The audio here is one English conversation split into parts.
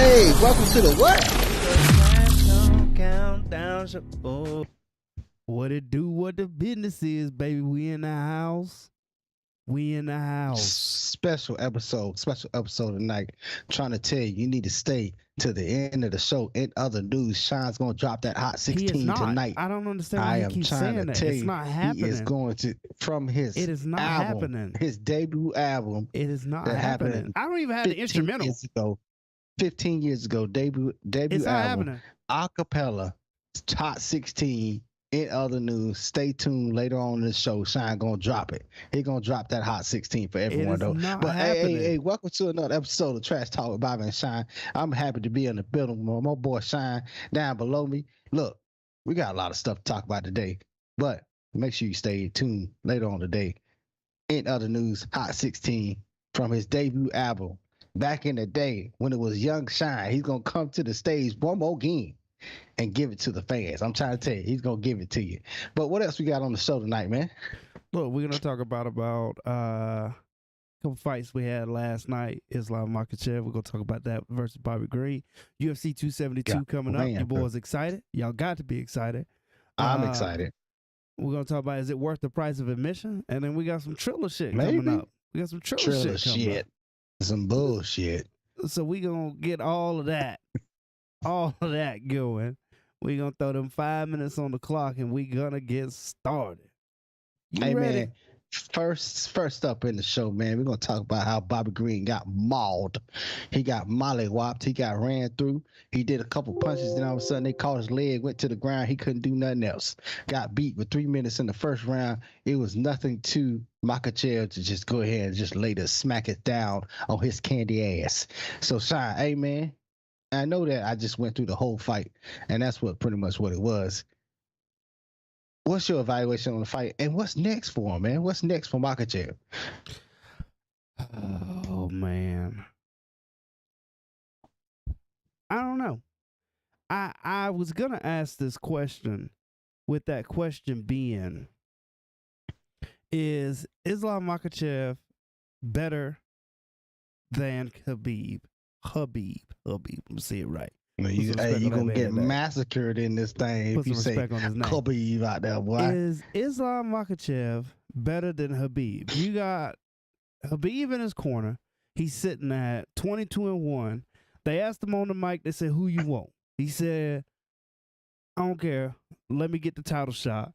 Hey, welcome to the what? Countdown. Oh, what it do? What the business is, baby? We in the house. We in the house. Special episode tonight. Trying to tell you, you need to stay to the end of the show. In other news, Sean's gonna drop that hot 16 tonight. I don't understand why he keeps saying that. It's not happening. He is going to from his It is not album, happening. his debut album. It is not happening. I don't even have the instrumental. 15 years ago, debut It's not album, happening. acapella, hot 16. In other news, stay tuned later on in the show. Shine gonna drop it. He gonna drop that hot 16 for everyone though. But hey, welcome to another episode of Trash Talk with Bobby and Shine. I'm happy to be in the building. My boy Shine down below me. Look, we got a lot of stuff to talk about today, but make sure you stay tuned later on today. In other news, hot 16 from his debut album back in the day when it was Young Shine. He's gonna come to the stage one more game and give it to the fans. I'm trying to tell you, he's gonna give it to you. But what else we got on the show tonight, man? Look, we're gonna talk about a couple fights we had last night. Islam Makhachev. We're gonna talk about that versus Bobby Green. UFC 272 coming up. You boys excited? Y'all got to be excited. I'm excited. We're gonna talk about, is it worth the price of admission? And then we got some Triller shit coming up. We got some Triller shit coming up. Some bullshit. So we gonna get all of that going. We gonna throw them 5 minutes on the clock and we gonna get started. You ready? Man, first up in the show, man, we're gonna talk about how Bobby Green got mauled. He got mollywopped. He got ran through. He did a couple punches, then all of a sudden they caught his leg, went to the ground. He couldn't do nothing else. Got beat with 3 minutes in the first round. It was nothing to Makhachev to just go ahead and just later smack it down on his candy ass. So Shine, hey man, I know that I just went through the whole fight, and that's pretty much what it was. What's your evaluation on the fight, and what's next for him, man? What's next for Makhachev? Oh man, I don't know. I was gonna ask this question, with that question being, is Islam Makhachev better than Khabib? Habib. Let me see it right. You're going to get massacred in this thing if you say Khabib out there, boy. Is Islam Makhachev better than Habib? You got Habib in his corner. He's sitting at 22-1. They asked him on the mic, they said, who you want? He said, I don't care. Let me get the title shot.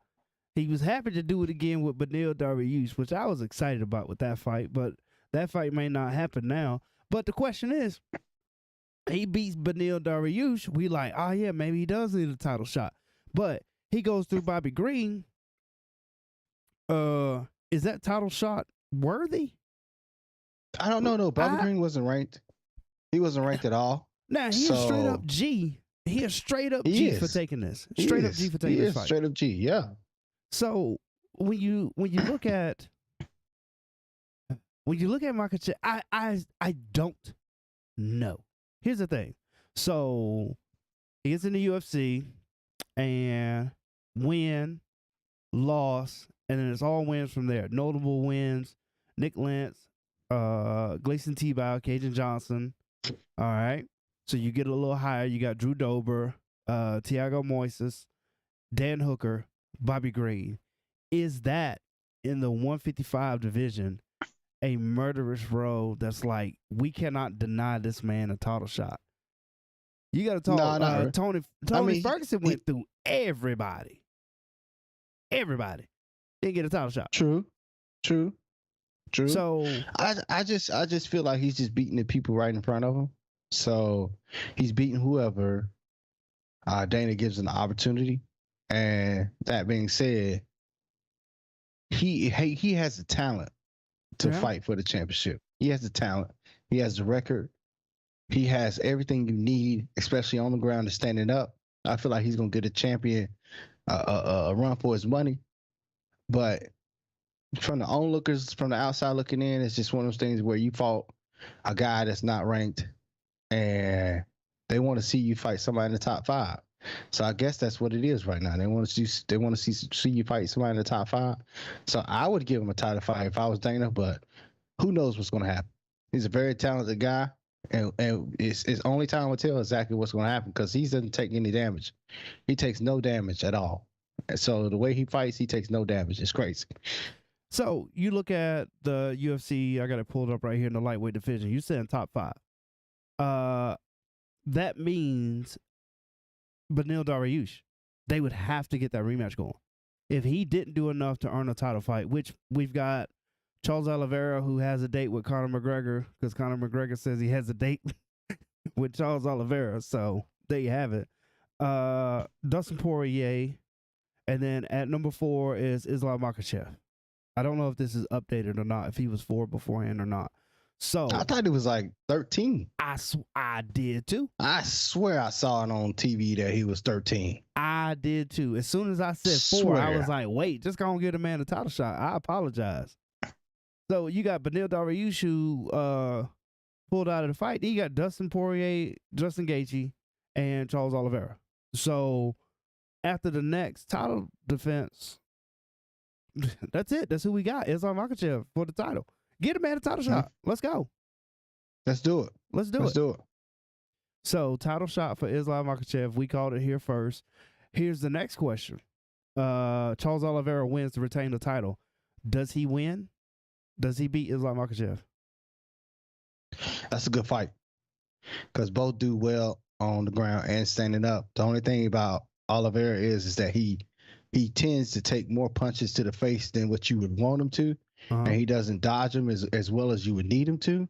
He was happy to do it again with Beneil Dariush, which I was excited about with that fight, but that fight may not happen now. But the question is, he beats Beneil Dariush. We like, oh yeah, maybe he does need a title shot. But he goes through Bobby Green. Is that title shot worthy? I don't know. No, Bobby Green wasn't ranked. He wasn't ranked at all. Nah, he is straight up G. He is straight up G for taking this. Straight up G for taking this fight. Straight up G, yeah. So when you look at Makhachev, I don't know. Here's the thing. So he gets in the UFC and win, loss, and then it's all wins from there. Notable wins: Nick Lentz, Gleason Tebow, Cajun Johnson. All right. So you get a little higher. You got Drew Dober, Thiago Moises, Dan Hooker, Bobby Green. Is that in the 155 division a murderous road that's like, we cannot deny this man a title shot? You got to talk. Tony Ferguson went through everybody. Everybody didn't get a title shot. True. So I just feel like he's just beating the people right in front of him. So he's beating whoever Dana gives an opportunity. And that being said, he has the talent to fight for the championship. He has the talent. He has the record. He has everything you need, especially on the ground and standing up. I feel like he's gonna get a champion, a run for his money. But from the onlookers, from the outside looking in, it's just one of those things where you fought a guy that's not ranked, and they want to see you fight somebody in the top 5. So I guess that's what it is right now. They want to see you fight somebody in the top 5. So I would give him a title fight if I was Dana, but who knows what's going to happen. He's a very talented guy, And it's only time will tell exactly what's going to happen because he doesn't take any damage. He takes no damage at all. And so the way he fights, he takes no damage. It's crazy. So you look at the UFC. I got it pulled up right here in the lightweight division. You said in top 5. That means Beneil Dariush, they would have to get that rematch going. If he didn't do enough to earn a title fight, which we've got Charles Oliveira, who has a date with Conor McGregor, because Conor McGregor says he has a date with Charles Oliveira. So there you have it. Dustin Poirier, and then at number 4 is Islam Makhachev. I don't know if this is updated or not, if he was 4 beforehand or not. So I thought it was like 13. I did too. I swear I saw it on TV that he was 13. I did too. As soon as I said 4, I was like, wait, just go and give the man a title shot. I apologize. So you got Beneil Dariush, who pulled out of the fight. Then you got Dustin Poirier, Justin Gaethje, and Charles Oliveira. So after the next title defense, that's it. That's who we got. Islam Makhachev for the title. Get a man a title shot. Let's go. Let's do it. Let's do it. So title shot for Islam Makhachev. We called it here first. Here's the next question. Charles Oliveira wins to retain the title. Does he win? Does he beat Islam Makhachev? That's a good fight because both do well on the ground and standing up. The only thing about Oliveira is that he tends to take more punches to the face than what you would want him to, and he doesn't dodge them as well as you would need him to.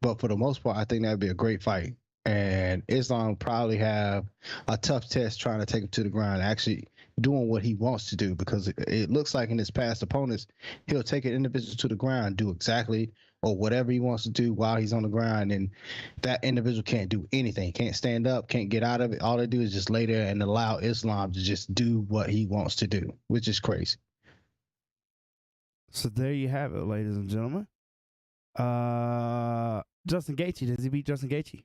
But for the most part, I think that'd be a great fight. And Islam probably have a tough test trying to take him to the ground, actually doing what he wants to do, because it looks like in his past opponents, he'll take an individual to the ground, do exactly or whatever he wants to do while he's on the ground, and that individual can't do anything, can't stand up, can't get out of it. All they do is just lay there and allow Islam to just do what he wants to do, which is crazy. So there you have it, ladies and gentlemen. Justin Gaethje, does he beat Justin Gaethje?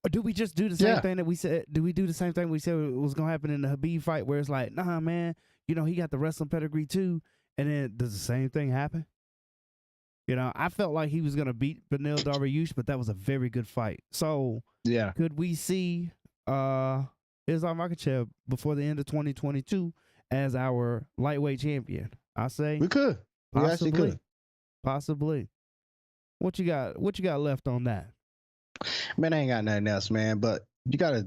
Or do we just do the same thing that we said? Do we do the same thing we said was going to happen in the Habib fight, where it's like, nah, man, he got the wrestling pedigree too, and then does the same thing happen? I felt like he was going to beat Beneil Dariush, but that was a very good fight. So, could we see Islam Makhachev before the end of 2022 as our lightweight champion? I say we could. We actually could. Possibly. What you got left on that? Man, I ain't got nothing else, man. But you gotta,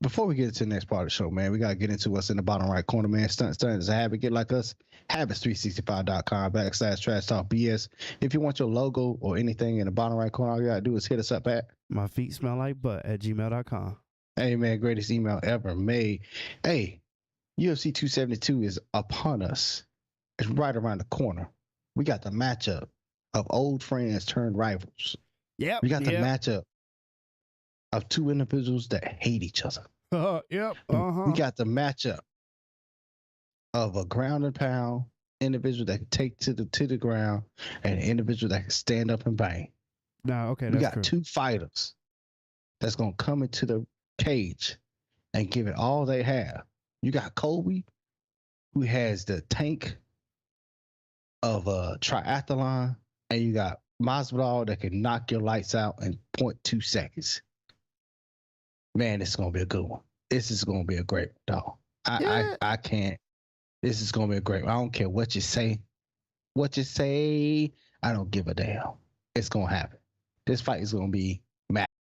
before we get to the next part of the show, man, we gotta get into what's in the bottom right corner, man. Stunt is a habit. Get like us. Habits365.com/trash talk BS. If you want your logo or anything in the bottom right corner, all you gotta do is hit us up at my feet smell like butt @gmail.com. Hey, man, greatest email ever made. Hey, UFC 272 is upon us. It's right around the corner. We got the matchup of old friends turned rivals. Yep. We got the matchup of two individuals that hate each other. Yep. We got the matchup of a ground and pound individual that can take to the ground and an individual that can stand up and bang. No, okay. We got two fighters that's gonna come into the cage and give it all they have. You got Kobe, who has the tank of a triathlon, and you got Masvidal that can knock your lights out in 0.2 seconds. Man, it's gonna be a good one. This is gonna be a great one, dog. I can't. This is gonna be a great one. I don't care what you say. I don't give a damn. It's gonna happen. This fight is gonna be magical.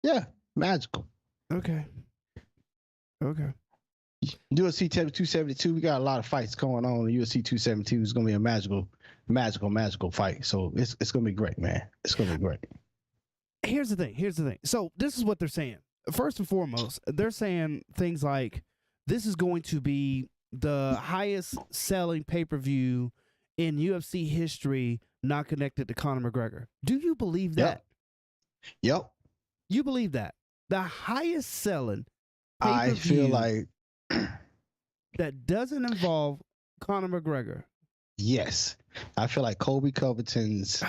Yeah, magical. Okay. UFC 272, we got a lot of fights going on. UFC 272 is gonna be a magical fight. So it's gonna be great, man. It's gonna be great. Here's the thing. So this is what they're saying. First and foremost, they're saying things like this is going to be the highest selling pay-per-view in UFC history, not connected to Conor McGregor. Do you believe that? Yep. You believe that? The highest selling pay-per-view I feel like that doesn't involve Conor McGregor. Yes. I feel like Colby Covington's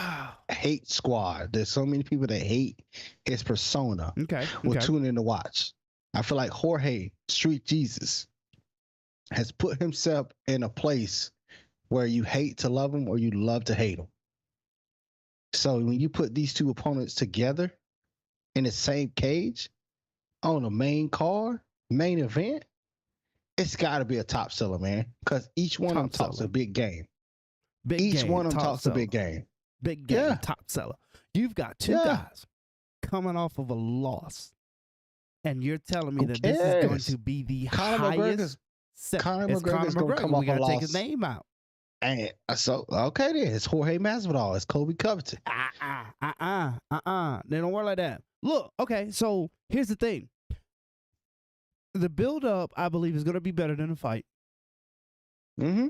hate squad. There's so many people that hate his persona. Will tune in to watch. I feel like Jorge Street Jesus has put himself in a place where you hate to love him or you love to hate him. So when you put these two opponents together in the same cage on the main card, main event, it's got to be a top seller, man. Because each one of them Top talks seller. a big game. Big Each game, one of them top talks seller. a big game. Big game, Yeah. top seller. You've got two Yeah. guys coming off of a loss, and you're telling me Who that this is going cares? to be the Conor highest. Conor It's McGregor's Conor gonna come off We a gotta take his loss. name out. And so okay, then it's Jorge Masvidal. It's Colby Covington. They don't work like that. Look, okay, so here's the thing. The build-up, I believe, is going to be better than the fight. Mm-hmm.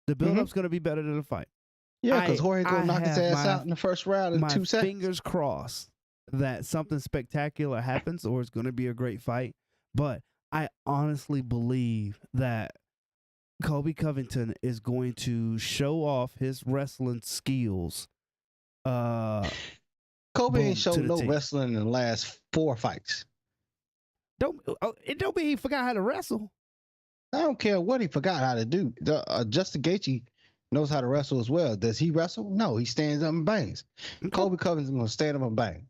The build-up's going to be better than the fight. Yeah, because Jorge gonna knock his ass out in the first round in 2 seconds. My fingers crossed that something spectacular happens, or it's going to be a great fight. But I honestly believe that Colby Covington is going to show off his wrestling skills. Colby ain't to showed the no team. wrestling in the last 4 fights. It don't mean he forgot how to wrestle. I don't care what he forgot how to do. Justin Gaethje knows how to wrestle as well. Does he wrestle? No, he stands up and bangs. Okay. Colby Covington's gonna stand up and bang.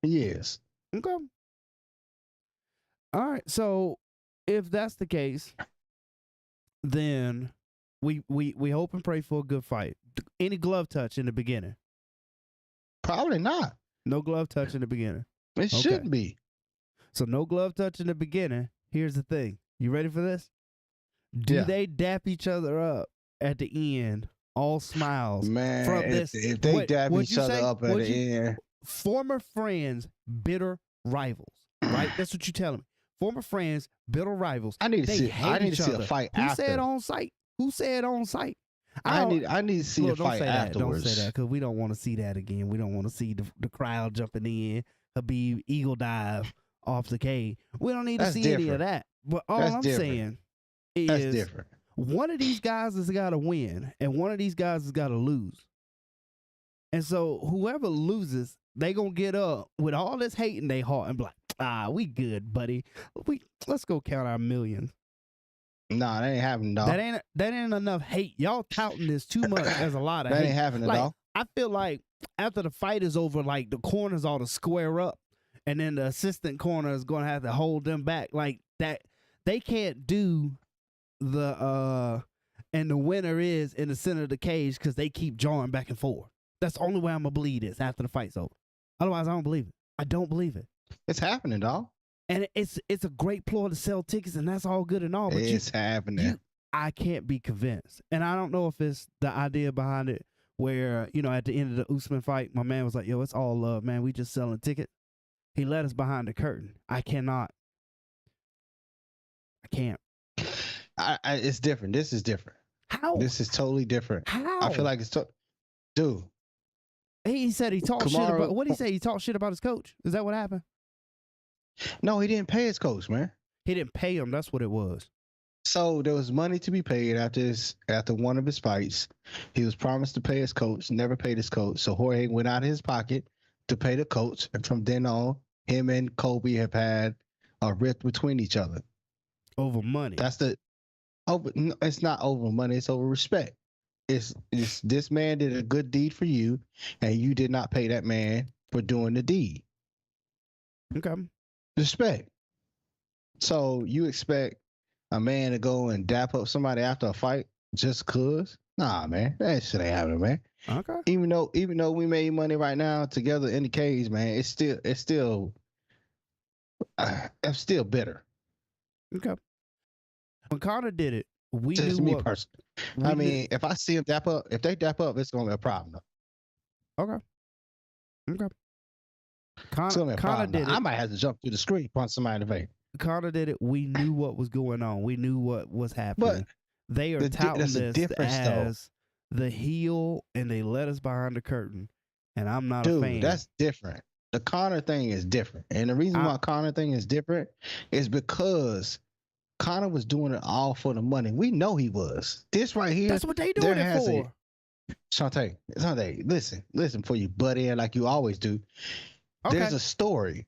He is. Okay. All right. So if that's the case, then we hope and pray for a good fight. Any glove touch in the beginning? Probably not. No glove touch in the beginning. It shouldn't be. So no glove touch in the beginning. Here's the thing. You ready for this? Do they dap each other up at the end? All smiles. Man, from this. If they dap each other up at the end. Former friends, bitter rivals. Right? That's what you're telling me. Former friends, bitter rivals. I need to see a fight after. Who said on site? Who said on site? I need to see a fight afterwards. Don't say that, because we don't want to see that again. We don't want to see the crowd jumping in, Habib eagle dive off the cage. We don't need to see any of that. But all I'm saying is one of these guys has got to win, and one of these guys has got to lose. And so whoever loses, they gonna get up with all this hate in their heart and be like, we good, buddy. Let's go count our millions. Nah, that ain't happening, dog. That ain't enough hate. Y'all touting this too much as a lot of hate. That ain't happening, dog. I feel like after the fight is over, like the corners ought to square up, and then the assistant corner is gonna have to hold them back. Like that, they can't do the and the winner is in the center of the cage because they keep drawing back and forth. That's the only way I'm gonna believe this after the fight's over. Otherwise, I don't believe it. I don't believe it. It's happening, dog. And it's a great ploy to sell tickets, and that's all good and all. But it's happening. I can't be convinced. And I don't know if it's the idea behind it where, at the end of the Usman fight, my man was like, yo, it's all love, man. We just selling tickets. He let us behind the curtain. I can't. It's different. This is different. How? This is totally different. How? I feel like it's dude. He said he talked shit about. What did he say? He talked shit about his coach. Is that what happened? No, he didn't pay his coach, man. He didn't pay him. That's what it was. So there was money to be paid after one of his fights. He was promised to pay his coach, never paid his coach. So Jorge went out of his pocket to pay the coach, and from then on, him and Colby have had a rift between each other over money. It's not over money. It's over respect. It's this man did a good deed for you, and you did not pay that man for doing the deed. Okay. Respect. So you expect a man to go and dap up somebody after a fight just cause? Nah, man, that shit ain't happening, man. Okay. Even though we made money right now together in the cage, man, it's still bitter. Okay. When Conor did it, we just knew me personally. I mean, if I see him dap up, if they dap up, it's gonna be a problem. Okay. Conor did it. I might have to jump through the screen, punch somebody in the face. Conor did it. We knew what was going on. We knew what was happening. But they are touting this as the heel, and they let us behind the curtain. And I'm not a fan. That's different. The Conor thing is different, and the reason why Conor thing is different is because Conor was doing it all for the money. We know he was. This right here. That's what they doing it for. Shantae, listen for you butt in like you always do. Okay. There's a story.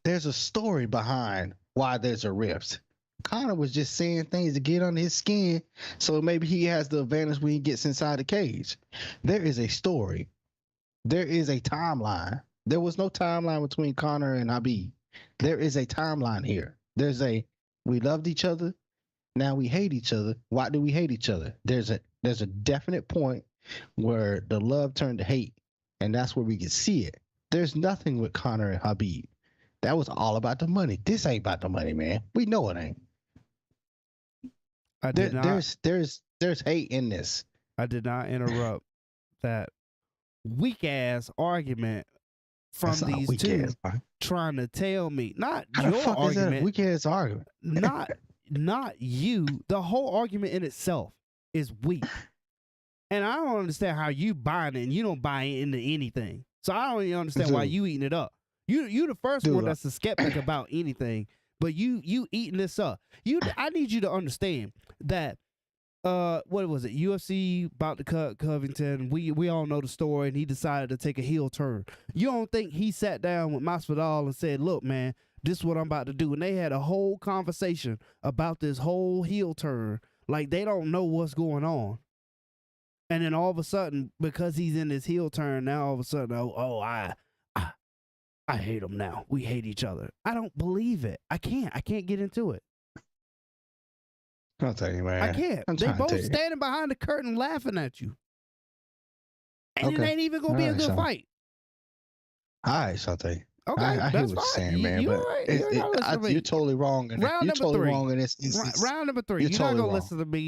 There's a story behind why there's a rift. Conor was just saying things to get under his skin, so maybe he has the advantage when he gets inside the cage. There is a story. There is a timeline. There was no timeline between Conor and Habib. There is a timeline here. We loved each other. Now we hate each other. Why do we hate each other? There's a definite point where the love turned to hate, and that's where we can see it. There's nothing with Conor and Habib. That was all about the money. This ain't about the money, man. We know it ain't. There's hate in this. I did not interrupt that weak ass argument from these two trying to tell me not your argument. Weak ass argument. not you. The whole argument in itself is weak. And I don't understand how you buying it and you don't buy into anything. So I don't even understand why you eating it up. You the first one that's a skeptic about anything, but you eating this up. I need you to understand that what was it? UFC about to cut Covington. We all know the story, and he decided to take a heel turn. You don't think he sat down with Masvidal and said, "Look, man, this is what I'm about to do," and they had a whole conversation about this whole heel turn, like they don't know what's going on. And then all of a sudden, because he's in this heel turn, now all of a sudden, I hate him now. We hate each other. I don't believe it. I can't get into it. I'll tell you, man. I can't. They both standing behind the curtain laughing at you. And it ain't even going to be a good fight. All right, Shante. Okay, I hear what you're saying, man. You're totally wrong in Round You're totally three. wrong in this instance. Round number 3. You're totally not going to wrong. listen to me.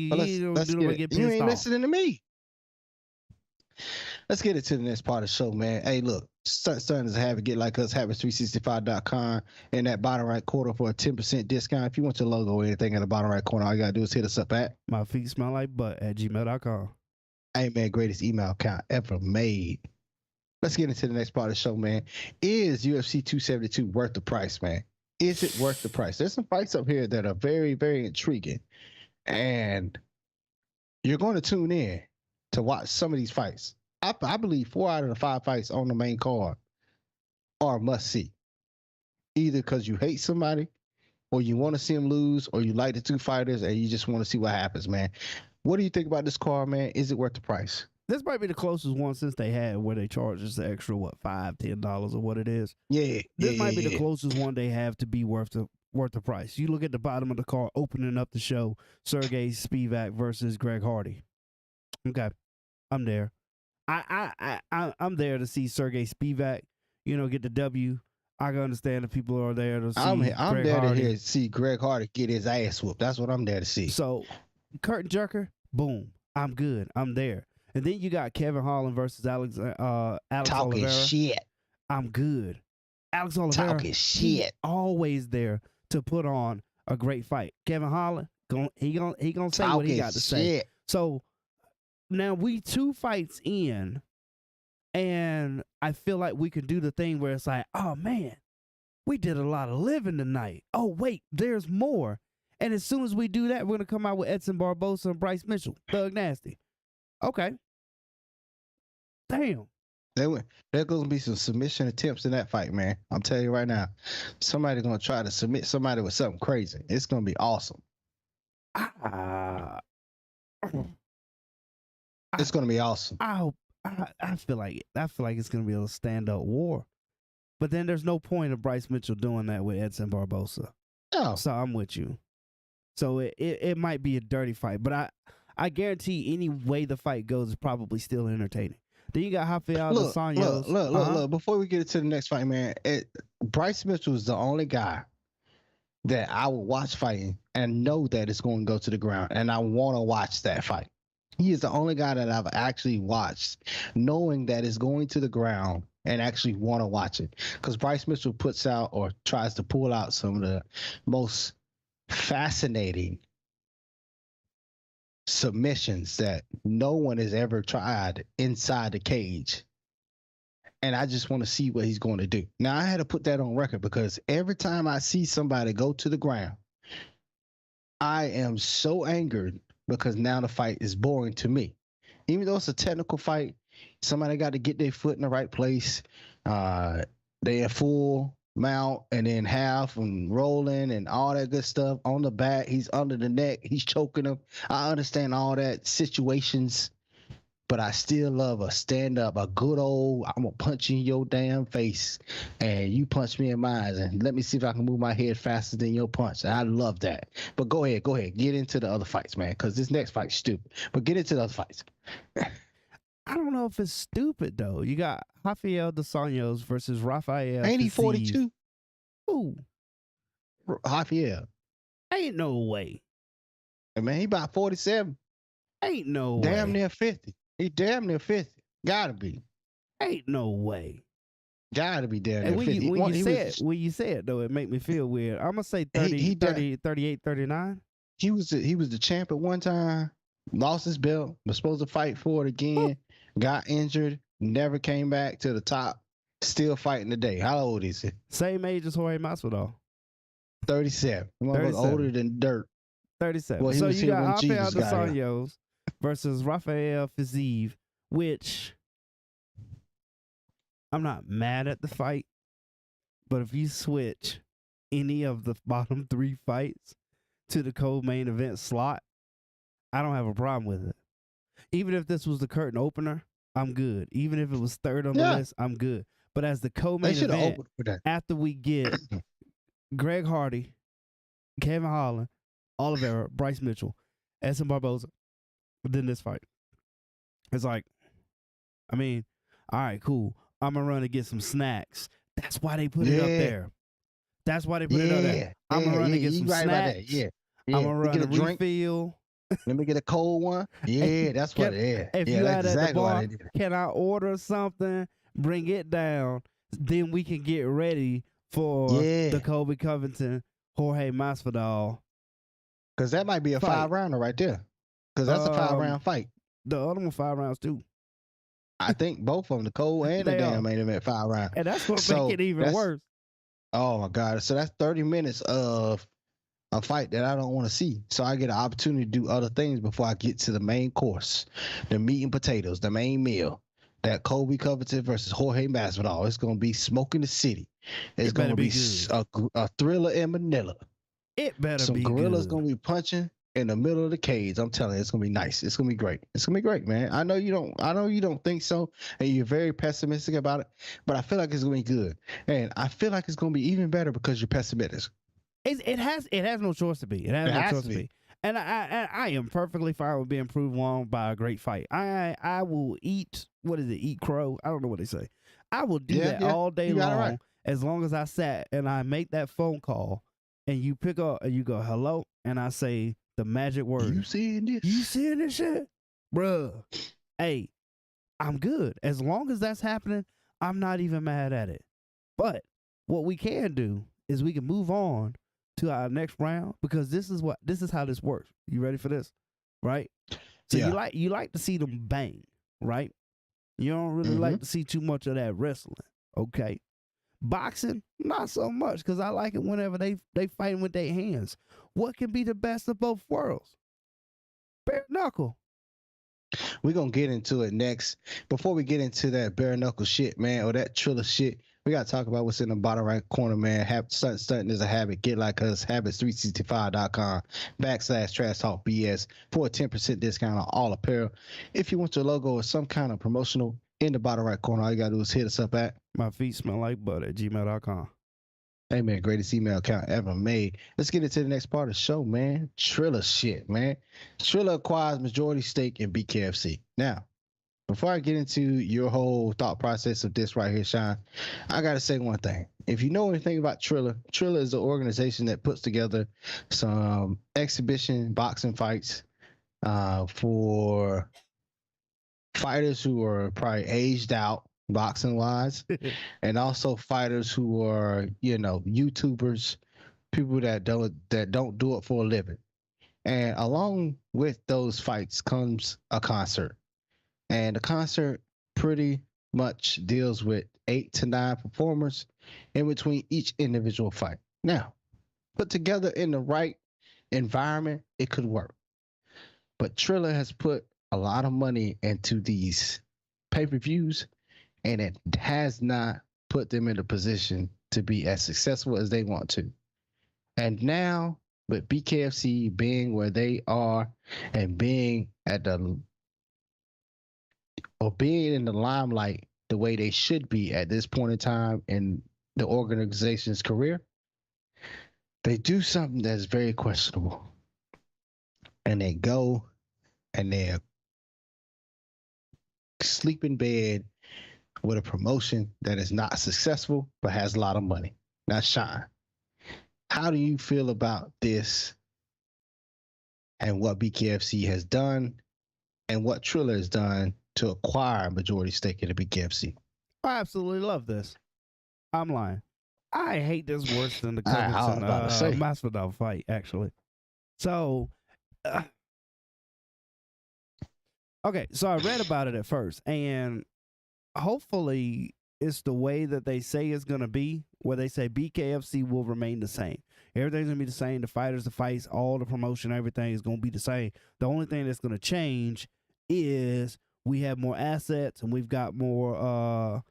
You ain't listening to me. Let's get it to the next part of the show, man. Hey, look, starting to have it get like us, habits365.com in that bottom right corner for a 10% discount. If you want your logo or anything in the bottom right corner, all you got to do is hit us up at My feet smell like butt at gmail.com. Hey, man, greatest email account ever made. Let's get into the next part of the show, man. Is UFC 272 worth the price, man? Is it worth the price? There's some fights up here that are very, very intriguing. And you're going to tune in to watch some of these fights. I believe 4 out of the 5 fights on the main card are must see. Either because you hate somebody, or you want to see them lose, or you like the two fighters and you just want to see what happens, man. What do you think about this card, man? Is it worth the price? This might be the closest one since they had where they charge us the extra, $5, $10 or what it is. This might be the closest one they have to be worth the price. You look at the bottom of the card, opening up the show, Sergey Spivak versus Greg Hardy. Okay, I'm there. I'm there to see Sergey Spivak, get the W. I can understand if people are there to see I'm Greg there Hardy. to see Greg Hardy get his ass whooped. That's what I'm there to see. So, curtain jerker, boom. I'm good. I'm there. And then you got Kevin Holland versus Alex Talking Oliveira. shit. I'm good. Alex Oliveira, Talking shit. Always there to put on a great fight. Kevin Holland, he gonna say what he got to say. So now we 2 fights in, and I feel like we can do the thing where it's like, oh man, we did a lot of living tonight. Oh wait, there's more. And as soon as we do that, we're gonna come out with Edson Barbosa and Bryce Mitchell, Thug Nasty. Okay. Damn. There's going to be some submission attempts in that fight, man. I'm telling you right now. Somebody's going to try to submit somebody with something crazy. It's going to be awesome. It's going to be awesome. I feel like it's going to be a stand-up war. But then there's no point of Bryce Mitchell doing that with Edson Barbosa. No. So I'm with you. So it might be a dirty fight, but I guarantee any way the fight goes is probably still entertaining. Then you got Rafael dos Anjos. Look. Before we get to the next fight, man, Bryce Mitchell is the only guy that I will watch fighting and know that it's going to go to the ground, and I want to watch that fight. He is the only guy that I've actually watched, knowing that it's going to the ground and actually want to watch it. Because Bryce Mitchell puts out or tries to pull out some of the most fascinating submissions that no one has ever tried inside the cage. And I just want to see what he's going to do. Now, I had to put that on record because every time I see somebody go to the ground, I am so angered because now the fight is boring to me. Even though it's a technical fight, somebody got to get their foot in the right place. They in full mount and then half and rolling and all that good stuff on the back. He's under the neck. He's choking him. I understand all that situations, but I still love a stand up, a good old, I'm going to punch you in your damn face and you punch me in mine and let me see if I can move my head faster than your punch. I love that. But go ahead. Get into the other fights, man, because this next fight's stupid. But get into the other fights. I don't know if it's stupid though. You got Rafael dos Anjos versus Rafael. Ain't he 42? Ooh, Rafael. Ain't no way. Hey, man, he about 47. Ain't no way. Damn near 50. He damn near 50. Gotta be. Ain't no way. Gotta be damn near And 50. when you say it though, it make me feel weird. I'm gonna say 30, 38, 39. He was the champ at one time. Lost his belt. Was supposed to fight for it again. Got injured. Never came back to the top. Still fighting today. How old is he? Same age as Jorge Masvidal. 37. 37. Older than dirt. 37. Well, so you got Rafael dos got Anjos versus Rafael Fiziev, which I'm not mad at the fight, but if you switch any of the bottom 3 fights to the co-main event slot, I don't have a problem with it. Even if this was the curtain opener, I'm good. Even if it was third on the list, I'm good. But as the co-main event, after we get Greg Hardy, Kevin Holland, Oliveira, Bryce Mitchell, Edson Barboza, then this fight, it's like, I mean, all right, cool. I'm gonna run to get some snacks. That's why they put it up there. That's why they put it up there. I'm gonna run to get some snacks. I'm gonna run to refill. Let me get a cold one. Yeah, that's what it is. If you out at the bar, can I order something? Bring it down. Then we can get ready for the Colby Covington, Jorge Masvidal. Because that might be a 5-rounder right there. Because that's a 5-round fight. The other one 5 rounds too. I think both of them, the Cole and the damn main event, 5 rounds. And that's what make it even worse. Oh my God. So that's 30 minutes of a fight that I don't want to see. So I get an opportunity to do other things before I get to the main course, the meat and potatoes, the main meal. That Colby Covington versus Jorge Masvidal. It's going to be smoking the city. It's going to be a thriller in Manila. It better Some be gorillas good. going to be punching in the middle of the cage. I'm telling you, it's going to be nice. It's going to be great. It's going to be great, man. I know you don't think so, and you're very pessimistic about it, but I feel like it's going to be good. And I feel like it's going to be even better because you're pessimistic. It has no choice to be. It has no choice to be. And I am perfectly fine with being proved wrong by a great fight. I will eat, eat crow? I don't know what they say. I will do that all day long as long as I sat and I make that phone call and you pick up and you go, hello, and I say the magic word. You seeing this? You seeing this shit? Bruh. Hey, I'm good. As long as that's happening, I'm not even mad at it. But what we can do is we can move on to our next round, because this is how this works. You ready for this? Right? So you like to see them bang, right? You don't really like to see too much of that wrestling. Okay. Boxing, not so much, because I like it whenever they fighting with their hands. What can be the best of both worlds? Bare knuckle. We're gonna get into it next. Before we get into that bare knuckle shit, man, or that Triller shit, we gotta talk about what's in the bottom right corner, man. Stunting is a habit. Get like us. Habits365.com/trash talk BS for a 10% discount on all apparel. If you want your logo or some kind of promotional in the bottom right corner, all you gotta do is hit us up at my feet smell like butter at gmail.com. Hey, man, greatest email account ever made. Let's get into the next part of the show, man. Triller shit, man. Triller acquires majority stake in BKFC. Now, before I get into your whole thought process of this right here, Sean, I got to say one thing. If you know anything about Triller, Triller is an organization that puts together some exhibition boxing fights for fighters who are probably aged out, boxing wise, and also fighters who are, YouTubers, people that don't do it for a living. And along with those fights comes a concert. And the concert pretty much deals with 8 to 9 performers in between each individual fight. Now, put together in the right environment, it could work. But Triller has put a lot of money into these pay-per-views, and it has not put them in a position to be as successful as they want to. And now, with BKFC being where they are and being being in the limelight the way they should be at this point in time in the organization's career, they do something that's very questionable. And they go and they sleep in bed with a promotion that is not successful but has a lot of money. Now, Sean, how do you feel about this and what BKFC has done and what Triller has done to acquire a majority stake in the BKFC? I absolutely love this. I'm lying. I hate this worse than the I was Covington about to say. Masvidal fight, actually. So, okay, so I read about it at first, and hopefully it's the way that they say it's going to be, where they say BKFC will remain the same. Everything's going to be the same. The fighters, the fights, all the promotion, everything is going to be the same. The only thing that's going to change is we have more assets and we've got more,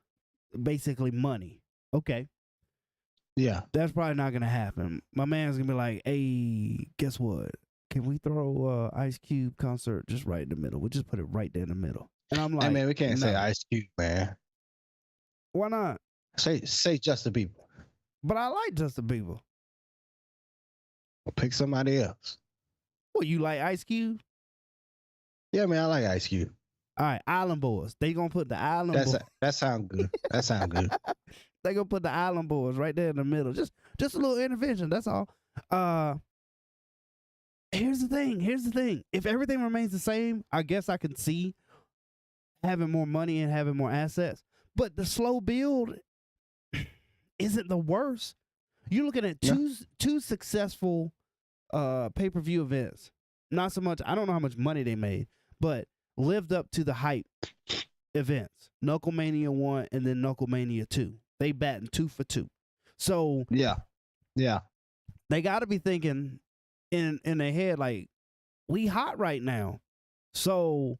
basically money. Okay. Yeah. That's probably not going to happen. My man's going to be like, hey, guess what? Can we throw Ice Cube concert just right in the middle? We'll just put it right there in the middle. And I'm like, hey man, we can't say Ice Cube, man. Why not? Say Justin Bieber. But I like Justin Bieber. Pick somebody else. Well, you like Ice Cube? Yeah, man, I like Ice Cube. All right, Island Boys. They gonna put the Island Boys. That sound good. That sound good. They gonna put the Island Boys right there in the middle. Just a little intervention. That's all. Here's the thing. If everything remains the same, I guess I can see having more money and having more assets. But the slow build isn't the worst. You're looking at two successful pay-per-view events. Not so much, I don't know how much money they made, but lived up to the hype events. Knucklemania 1 and then Knucklemania 2. They batting 2 for 2. So yeah. They got to be thinking in their head like, we hot right now. So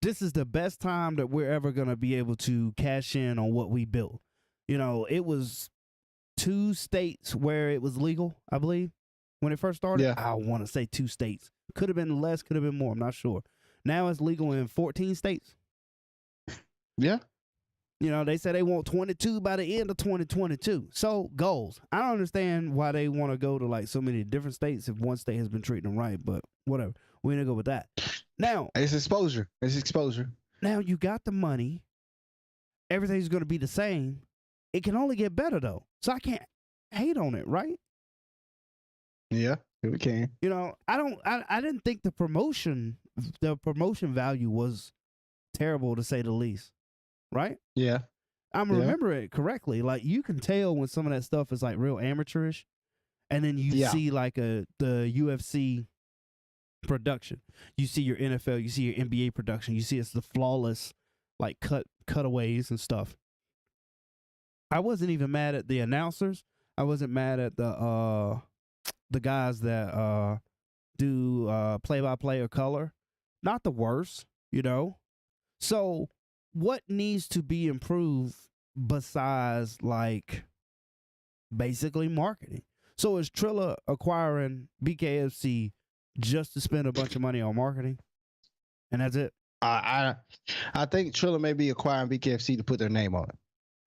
this is the best time that we're ever going to be able to cash in on what we built. You know, it was 2 states where it was legal, I believe, when it first started. Yeah. I want to say 2 states. Could have been less, could have been more. I'm not sure. Now it's legal in 14 states. Yeah. You know, they say they want 22 by the end of 2022. So, goals. I don't understand why they want to go to like so many different states if one state has been treating them right, but whatever. We're going to go with that. Now, it's exposure. Now you got the money. Everything's going to be the same. It can only get better though. So I can't hate on it, right? Yeah, we can. You know, I didn't think the promotion value was terrible to say the least. Right? Yeah. I'm remembering it correctly. Like you can tell when some of that stuff is like real amateurish, and then you see like the UFC production. You see your NFL, you see your NBA production. You see it's the flawless like cutaways and stuff. I wasn't even mad at the announcers. I wasn't mad at the guys that do play-by-play or color. Not the worst, you know. So what needs to be improved besides like basically marketing? So is Triller acquiring BKFC just to spend a bunch of money on marketing, and that's it? I think Triller may be acquiring BKFC to put their name on it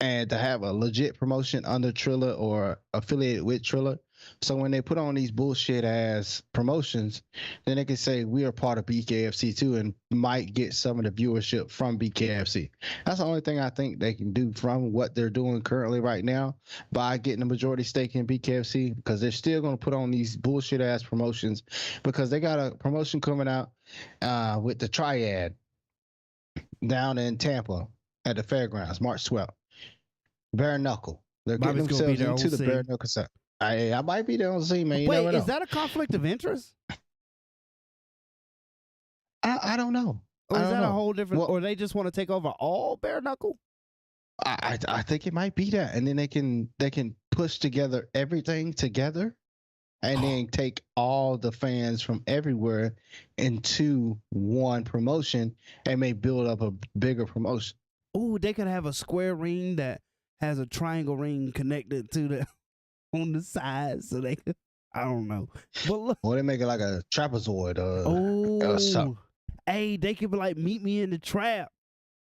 and to have a legit promotion under Triller or affiliated with Triller. So when they put on these bullshit ass promotions, then they can say we are part of BKFC too and might get some of the viewership from BKFC. That's the only thing I think they can do from what they're doing currently right now by getting a majority stake in BKFC, because they're still going to put on these bullshit ass promotions because they got a promotion coming out with the Triad down in Tampa at the fairgrounds, March 12th. Bare knuckle. They're getting themselves into the bare knuckle side. I might be there on the scene, man. You never know. Is that a conflict of interest? I don't know. Or is that a whole different? Or they just want to take over all bare knuckle? I think it might be that, and then they can push together everything together, and then take all the fans from everywhere into one promotion, and may build up a bigger promotion. Oh, they could have a square ring that has a triangle ring connected to the on the side, so they could, I don't know. But look, Or they make it like a trapezoid or something. Hey, they could be like, meet me in the trap.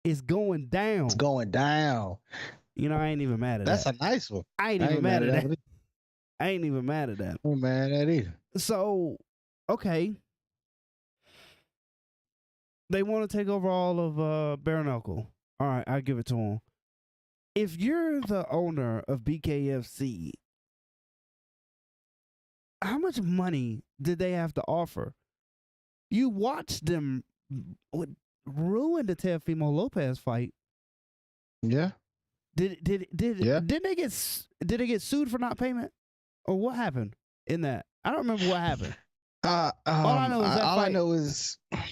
It's going down. It's going down. You know, I ain't even mad at that. That's a nice one. I ain't even mad at that. I ain't even mad at that. I'm mad at either. So, okay. They want to take over all of bare knuckle. All right, I give it to them. If you're the owner of BKFC, how much money did they have to offer? You watched them ruin the Teofimo Lopez fight. Yeah. Did they get sued for not payment, or what happened in that? I don't remember what happened. All I know is it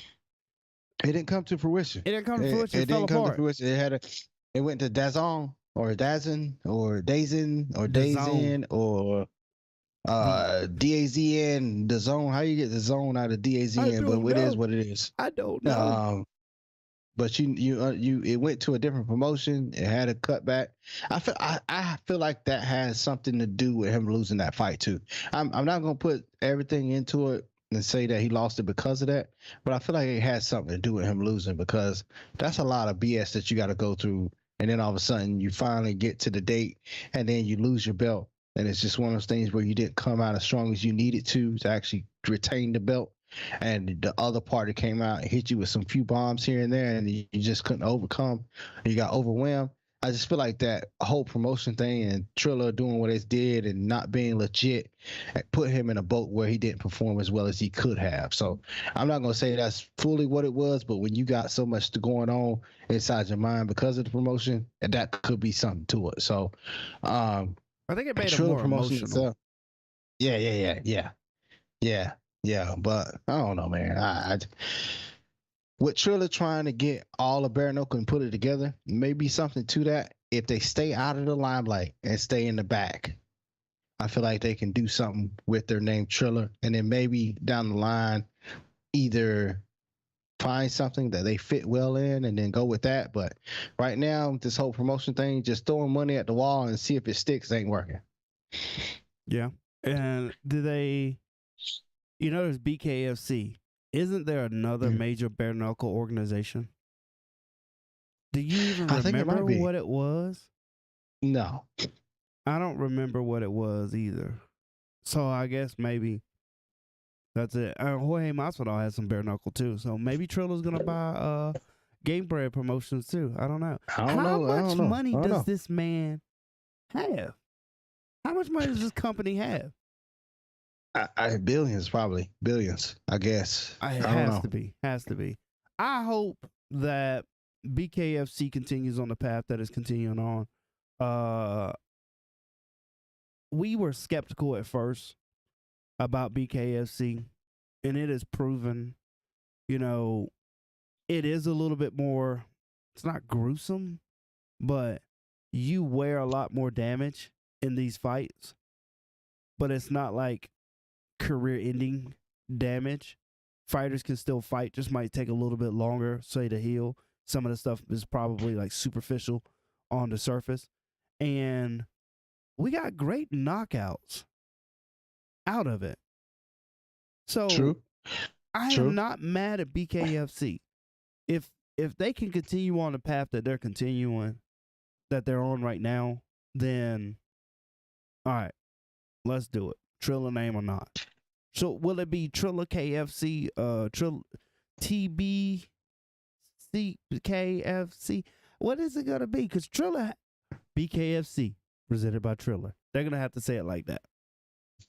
didn't come to fruition. It didn't come to fruition. It fell apart. It went to DAZN or DAZN or DAZN or DAZN, the zone. How you get the zone out of DAZN? But it is what it is. I don't know. But it went to a different promotion. It had a cutback. I feel like that has something to do with him losing that fight too. I'm not gonna put everything into it and say that he lost it because of that, but I feel like it has something to do with him losing, because that's a lot of BS that you got to go through, and then all of a sudden you finally get to the date and then you lose your belt, and it's just one of those things where you didn't come out as strong as you needed to actually retain the belt. And the other party came out and hit you with some few bombs here and there, and you just couldn't overcome. You got overwhelmed. I just feel like that whole promotion thing and Triller doing what it did and not being legit put him in a boat where he didn't perform as well as he could have. So I'm not going to say that's fully what it was, but when you got so much going on inside your mind because of the promotion, that could be something to it. So I think it made it more emotional. Itself, yeah, but I don't know, man. With Triller trying to get all of bare knuckle and put it together, maybe something to that. If they stay out of the limelight and stay in the back, I feel like they can do something with their name Triller, and then maybe down the line, either find something that they fit well in and then go with that. But right now, this whole promotion thing, just throwing money at the wall and see if it sticks, ain't working. Yeah, and there's BKFC. Isn't there another major bare knuckle organization? Do you even remember what it was? No. I don't remember what it was either. So I guess maybe that's it. Jorge Masvidal has some bare knuckle too. So maybe Triller's going to buy Game Bread Promotions too. I don't know. How much money does this man have? How much money does this company have? Billions, probably. Billions, I guess. It has to be. I hope that BKFC continues on the path that is continuing on. We were skeptical at first about BKFC, and it is proven, it is a little bit more, it's not gruesome, but you wear a lot more damage in these fights, but it's not like career-ending damage. Fighters can still fight, just might take a little bit longer, say, to heal. Some of the stuff is probably like superficial on the surface, and we got great knockouts out of it. So True. I am not mad at BKFC. If they can continue on the path that they're continuing, that they're on right now, then all right, let's do it. Triller name or not. So will it be Triller KFC, TBC KFC? What is it gonna be? Because Triller BKFC presented by Triller. They're gonna have to say it like that.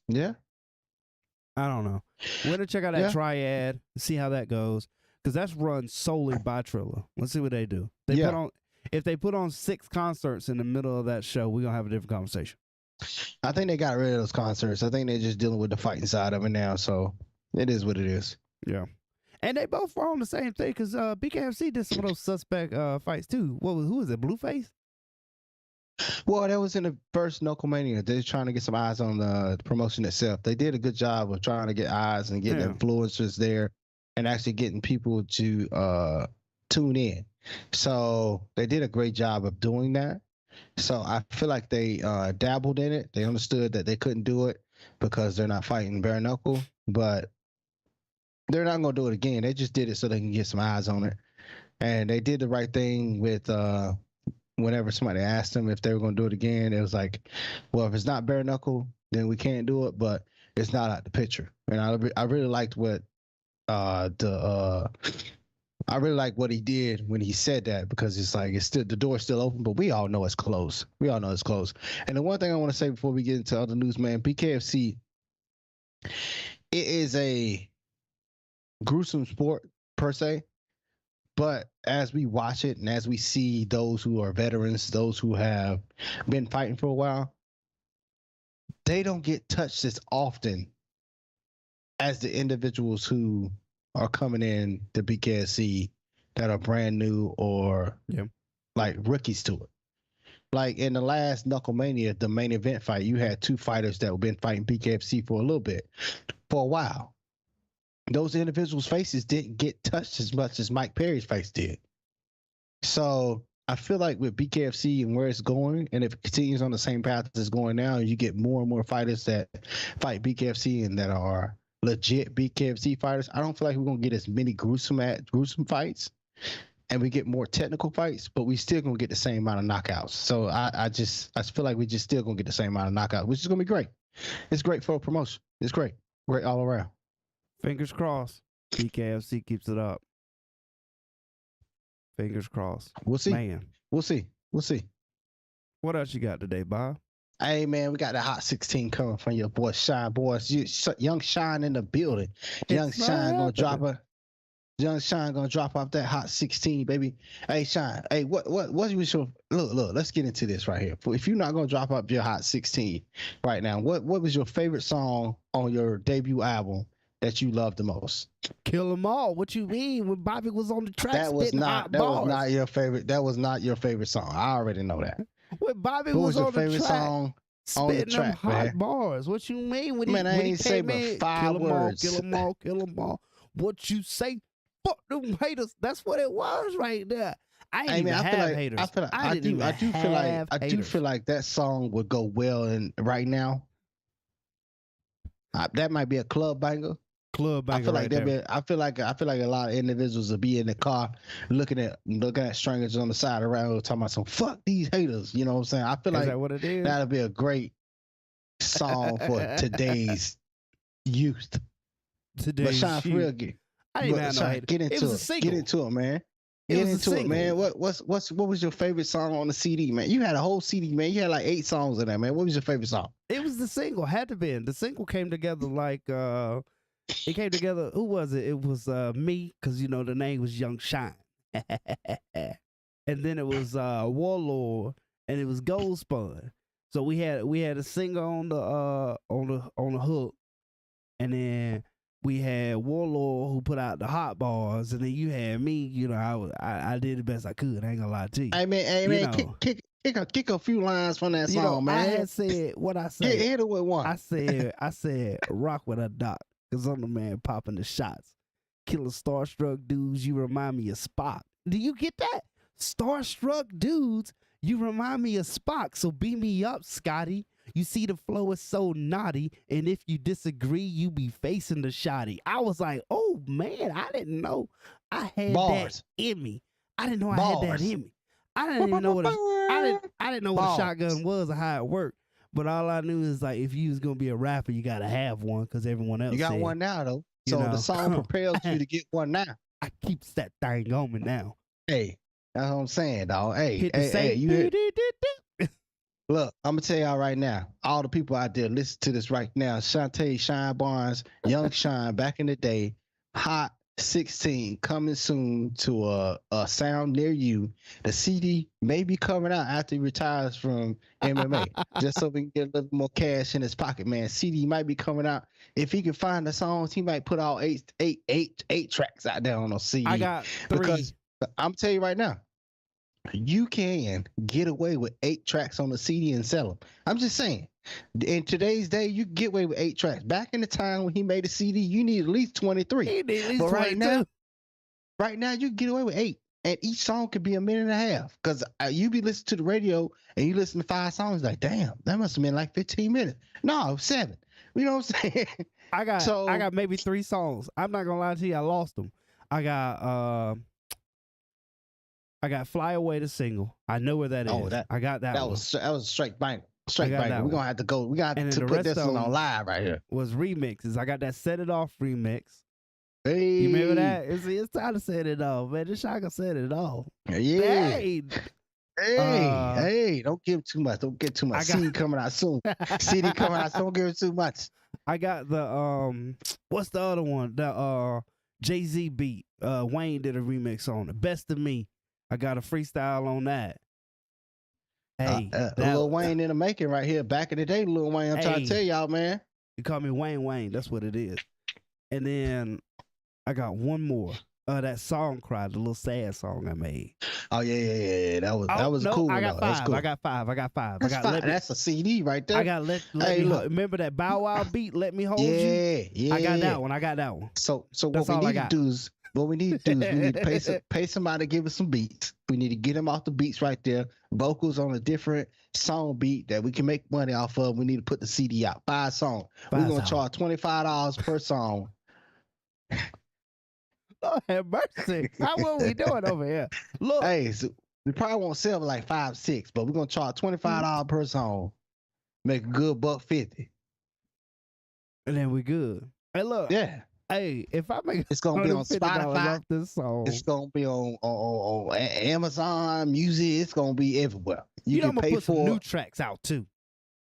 Yeah. I don't know. We're gonna check out that triad and see how that goes, because that's run solely by Triller. Let's see what they do. If they put on 6 concerts in the middle of that show, we're gonna have a different conversation. I think they got rid of those concerts. I think they're just dealing with the fighting side of it now. So it is what it is. Yeah. And they both were on the same thing, because BKFC did some of those suspect fights too. Who was it? Blueface? Well, that was in the first Knucklemania. They're trying to get some eyes on the promotion itself. They did a good job of trying to get eyes and getting influencers there and actually getting people to tune in. So they did a great job of doing that. So I feel like they dabbled in it. They understood that they couldn't do it because they're not fighting bare knuckle, but they're not going to do it again. They just did it so they can get some eyes on it. And they did the right thing with whenever somebody asked them if they were going to do it again, it was like, well, if it's not bare knuckle, then we can't do it, but it's not out the picture. And I really liked what I really like what he did when he said that, because it's like it's still, the door's still open, but we all know it's closed. We all know it's closed. And the one thing I want to say before we get into other news, man, BKFC, it is a gruesome sport per se, but as we watch it and as we see those who are veterans, those who have been fighting for a while, they don't get touched as often as the individuals who are coming in to BKFC that are brand new or like rookies to it. Like in the last Knucklemania, the main event fight, you had two fighters that have been fighting BKFC for a little bit, for a while. Those individuals' faces didn't get touched as much as Mike Perry's face did. So I feel like with BKFC and where it's going, and if it continues on the same path as it's going now, you get more and more fighters that fight BKFC and that are legit BKFC fighters. I don't feel like we're gonna get as many gruesome fights, and we get more technical fights, but we still gonna get the same amount of knockouts. So I feel like we just still gonna get the same amount of knockouts, which is gonna be great. It's great for a promotion. It's great all around. Fingers crossed. BKFC keeps it up. Fingers crossed. We'll see. Man. We'll see. What else you got today, Bob? Hey, man, we got the Hot 16 coming from your boy Shine. Boys, Young Shine in the building. Young Shine gonna drop off that Hot 16, baby. Hey, Shine. Hey, what was your look? Let's get into this right here. If you're not gonna drop up your Hot 16 right now, what was your favorite song on your debut album that you loved the most? Kill 'Em All. What you mean? When Bobby was on the track, that was not your favorite. That was not your favorite song. I already know that. When Bobby what was your on favorite the track, song on the track, hot man? bars. What you mean? When man, I ain't say but 5 words. Kill 'em all, kill 'em all. What you say? Fuck them haters. That's what it was right there. I do feel like that song would go well in right now. That might be a club banger. I feel like I feel like a lot of individuals will be in the car looking at strangers on the side of the road talking about some fuck these haters. You know what I'm saying? I feel like that what it is? That'll be a great song for today's youth. But Sean, for real, get into it. Get into it, man. Get into it, man. What was your favorite song on the CD, man? You had a whole CD, man. You had like 8 songs in there, man. What was your favorite song? It was the single. Had to be. The single came together like it came together. Who was it? It was me, because you know the name was Young Shine, and then it was Warlord, and it was Gold Spun. So we had a singer on the hook, and then we had Warlord who put out the hot bars, and then you had me. You know, I did the best I could. I ain't gonna lie to you. Hey man, kick a few lines from that song, man. I had said what I said. Hit it with one. I said rock with a doc. Cause I'm the man popping the shots. Killer starstruck dudes, you remind me of Spock. Do you get that? Starstruck dudes, you remind me of Spock. So beat me up, Scotty. You see the flow is so naughty, and if you disagree, you be facing the shotty. I was like, oh man, I didn't know I had that in me. I didn't know I had that in me. I didn't even know what I didn't know what a shotgun was or how it worked. But all I knew is like if you was gonna be a rapper, you gotta have one because everyone else. You got one now though, so the song propels you to get one now. I keeps that thing on me now. Hey, that's what I'm saying, dog. Hey, you look, I'm gonna tell y'all right now, all the people out there, listen to this right now. Shantae, Shine Barnes, Young Shine, back in the day, Hot 16 coming soon to a sound near you. The CD may be coming out after he retires from MMA, just so we can get a little more cash in his pocket, man. CD might be coming out. If he can find the songs, he might put all eight tracks out there on a CD. I got 3. Because I'm telling you right now, you can get away with 8 tracks on the CD and sell them. I'm just saying. In today's day, you get away with 8 tracks. Back in the time when he made a CD, you need at least 23. He need at least 22. Right now, you can get away with 8. and each song could be a minute and a half. Because you be listening to the radio and you listen to 5 songs, like, damn, that must have been like 15 minutes. No, 7. You know what I'm saying? I got maybe 3 songs. I'm not gonna lie to you, I lost them. I got Fly Away the single. I know where that is. I got that one. Was a straight banger. Straight banger. We're gonna have to go. We got to put this one on live right here. Was remixes. I got that Set It Off remix. Hey. You remember that? It's time to set it off, man. This shotgun set it off. Yeah. Hey, don't give too much. Don't get too much. CD coming out soon. CD coming out soon. Don't give it too much. I got the what's the other one? The Jay-Z beat. Wayne did a remix on it. Best of Me. I got a freestyle on that. Hey, Lil Wayne in the making right here. Back in the day, Lil Wayne. I'm trying to tell y'all, man. You call me Wayne. That's what it is. And then I got one more. That song Cry, the little sad song I made. Oh yeah. That was cool. I got 5. Cool. I got 5. That's a CD right there. I got let me remember that Bow Wow beat, Let Me Hold You? Yeah. I got that one. So what we need to do is we need to pay somebody to give us some beats. We need to get them off the beats right there. Vocals on a different song beat that we can make money off of. We need to put the CD out. 5 songs. We're gonna charge $25 per song. Lord have mercy. How what we doing over here? Look. Hey, so we probably won't sell like 5, 6, but we're gonna charge $25 per song. Make a good $1.50. And then we good. Hey, look. Yeah. Hey, if I make it's gonna be on Spotify, off this song, it's gonna be on Amazon Music. It's gonna be everywhere. You can pay put for some new tracks out too.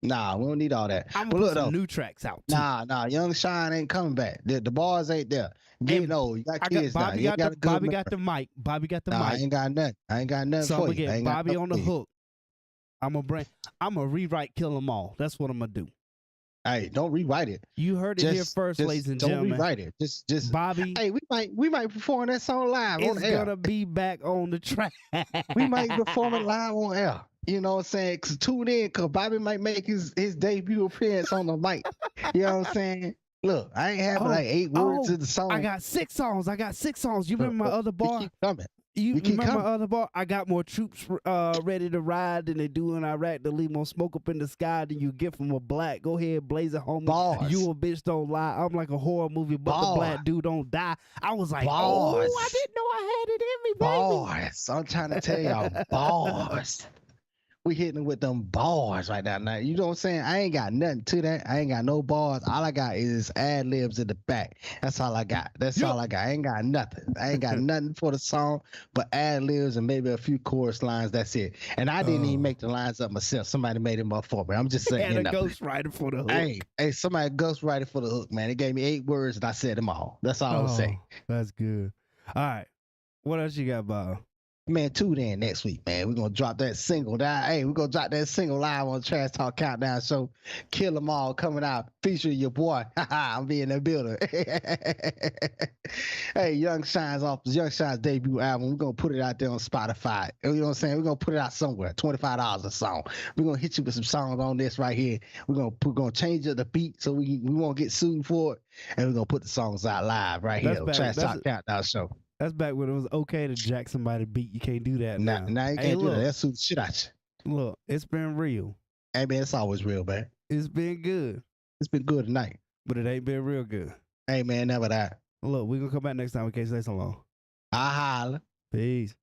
Nah, we don't need all that. I'm gonna put some new tracks out too. Nah, Young Shine ain't coming back. The bars ain't there. Getting old. You got kids now. Bobby got the mic. Bobby got the mic. I ain't got nothing. So for I'm gonna you. get Bobby on the hook. I'm gonna rewrite Kill 'Em All. That's what I'm gonna do. Hey, don't rewrite it. You heard it here first, ladies and gentlemen. Don't rewrite it. Just Bobby. Hey, we might perform that song live on air. It's gonna be back on the track. We might perform it live on air. You know what I'm saying? Cause tune in, cause Bobby might make his debut appearance on the mic. You know what I'm saying? Look, I ain't having like 8 words to the song. I got 6 songs. You remember my other bar? Keep coming. You remember my other bar? I got more troops ready to ride than they do in Iraq to leave more smoke up in the sky than you get from a black. Go ahead, blaze it, homie. Bars. You a bitch don't lie. I'm like a horror movie, but the black dude don't die. I was like, bars. Oh, I didn't know I had it in me, baby. Bars. I'm trying to tell y'all, bars. We hitting with them bars right now. You know what I'm saying? I ain't got nothing to that. I ain't got no bars. All I got is ad libs in the back. That's all I got. All I got. I ain't got nothing. I ain't got nothing for the song, but ad libs and maybe a few chorus lines. That's it. And I didn't even make the lines up myself. Somebody made them up for me. I'm just saying. And a ghostwriter for the hook. Hey, somebody ghostwriter for the hook, man. They gave me 8 words and I said them all. That's all I was saying. That's good. All right. What else you got, Bob? Man, tune in next week, man. We're gonna drop that single. We're gonna drop that single live on Trash Talk Countdown Show. Kill 'Em All coming out, featuring your boy. I'm being in the building. Hey, Young Shine's debut album. We're gonna put it out there on Spotify. You know what I'm saying? We're gonna put it out somewhere. $25 a song. We're gonna hit you with some songs on this right here. We're gonna change up the beat so we won't get sued for it, and we're gonna put the songs out live right here on Trash Talk Countdown Show. That's back when it was okay to jack somebody beat. You can't do that now. Now you can't do that. That's the shit out you. Look, it's been real. Hey, man, it's always real, man. It's been good. It's been good tonight. But it ain't been real good. Hey, man, never that. Look, we're going to come back next time. We can't stay so long. I holla. Peace.